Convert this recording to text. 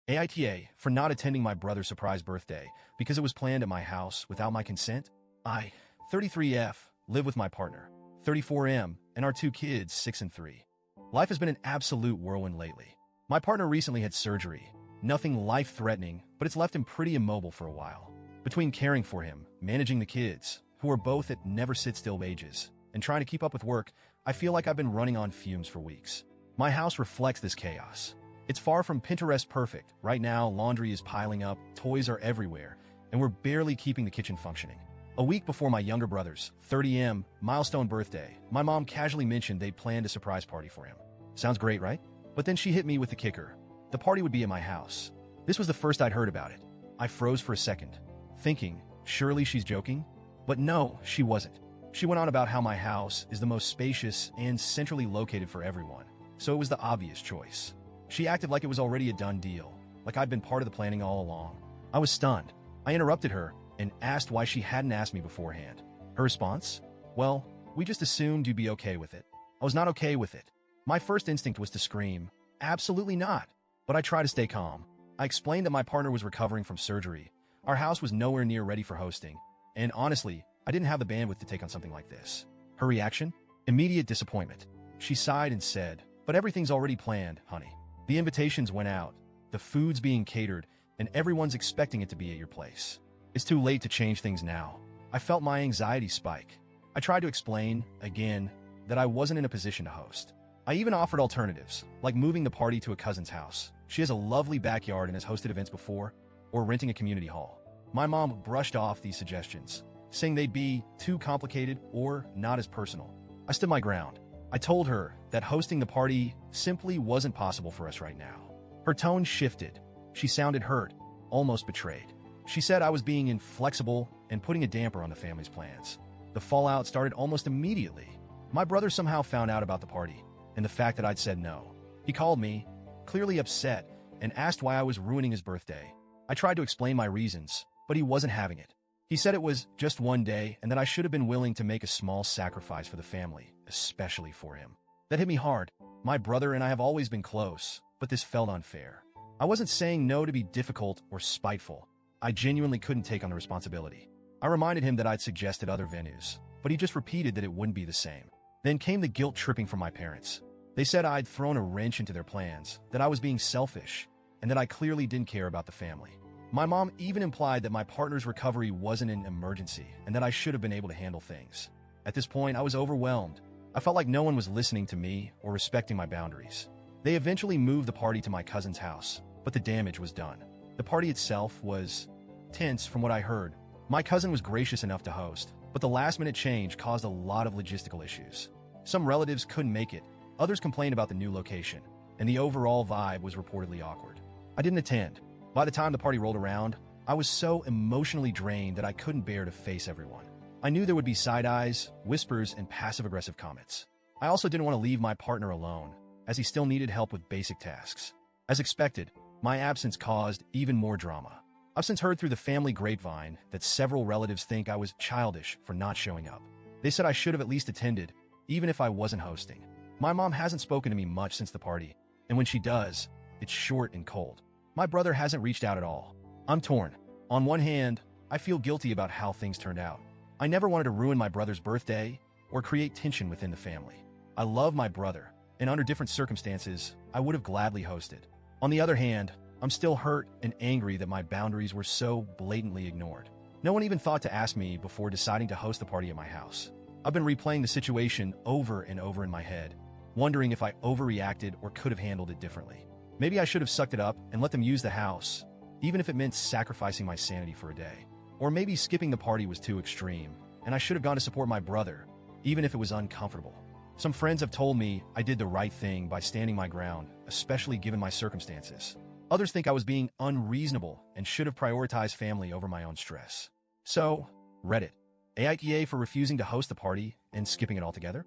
AITA for not attending my brother's surprise birthday because it was planned at my house without my consent. I, 33F, live with my partner, 34M, and our two kids, 6 and 3. Life has been an absolute whirlwind lately. My partner recently had surgery. Nothing life-threatening, but it's left him pretty immobile for a while. Between caring for him, managing the kids, who are both at never-sit-still ages, and trying to keep up with work, I feel like I've been running on fumes for weeks. My house reflects this chaos. It's far from Pinterest perfect. Right now, laundry is piling up, toys are everywhere, and we're barely keeping the kitchen functioning. A week before my younger brother's 30M milestone birthday, my mom casually mentioned they'd planned a surprise party for him. Sounds great, right? But then she hit me with the kicker. The party would be at my house. This was the first I'd heard about it. I froze for a second, thinking, surely she's joking? But no, she wasn't. She went on about how my house is the most spacious and centrally located for everyone, so it was the obvious choice. She acted like it was already a done deal, like I'd been part of the planning all along. I was stunned. I interrupted her and asked why she hadn't asked me beforehand. Her response? Well, we just assumed you'd be okay with it. I was not okay with it. My first instinct was to scream, absolutely not. But I tried to stay calm. I explained that my partner was recovering from surgery. Our house was nowhere near ready for hosting. And honestly, I didn't have the bandwidth to take on something like this. Her reaction? Immediate disappointment. She sighed and said, but everything's already planned, honey. The invitations went out, the food's being catered, and everyone's expecting it to be at your place. It's too late to change things now. I felt my anxiety spike. I tried to explain, again, that I wasn't in a position to host. I even offered alternatives, like moving the party to a cousin's house. She has a lovely backyard and has hosted events before, or renting a community hall. My mom brushed off these suggestions, saying they'd be too complicated or not as personal. I stood my ground. I told her that hosting the party simply wasn't possible for us right now. Her tone shifted. She sounded hurt, almost betrayed. She said I was being inflexible and putting a damper on the family's plans. The fallout started almost immediately. My brother somehow found out about the party and the fact that I'd said no. He called me, clearly upset, and asked why I was ruining his birthday. I tried to explain my reasons, but he wasn't having it. He said it was just one day and that I should have been willing to make a small sacrifice for the family, especially for him. That hit me hard. My brother and I have always been close, but this felt unfair. I wasn't saying no to be difficult or spiteful. I genuinely couldn't take on the responsibility. I reminded him that I'd suggested other venues, but he just repeated that it wouldn't be the same. Then came the guilt tripping from my parents. They said I'd thrown a wrench into their plans, that I was being selfish, and that I clearly didn't care about the family. My mom even implied that my partner's recovery wasn't an emergency and that I should have been able to handle things. At this point, I was overwhelmed. I felt like no one was listening to me or respecting my boundaries. They eventually moved the party to my cousin's house, but the damage was done. The party itself was tense from what I heard. My cousin was gracious enough to host, but the last-minute change caused a lot of logistical issues. Some relatives couldn't make it, others complained about the new location, and the overall vibe was reportedly awkward. I didn't attend. By the time the party rolled around, I was so emotionally drained that I couldn't bear to face everyone. I knew there would be side eyes, whispers, and passive-aggressive comments. I also didn't want to leave my partner alone, as he still needed help with basic tasks. As expected, my absence caused even more drama. I've since heard through the family grapevine that several relatives think I was childish for not showing up. They said I should have at least attended, even if I wasn't hosting. My mom hasn't spoken to me much since the party, and when she does, it's short and cold. My brother hasn't reached out at all. I'm torn. On one hand, I feel guilty about how things turned out. I never wanted to ruin my brother's birthday or create tension within the family. I love my brother, and under different circumstances, I would have gladly hosted. On the other hand, I'm still hurt and angry that my boundaries were so blatantly ignored. No one even thought to ask me before deciding to host the party at my house. I've been replaying the situation over and over in my head, wondering if I overreacted or could have handled it differently. Maybe I should have sucked it up and let them use the house, even if it meant sacrificing my sanity for a day. Or maybe skipping the party was too extreme, and I should have gone to support my brother, even if it was uncomfortable. Some friends have told me I did the right thing by standing my ground, especially given my circumstances. Others think I was being unreasonable and should have prioritized family over my own stress. So, Reddit. AITA for refusing to host the party and skipping it altogether?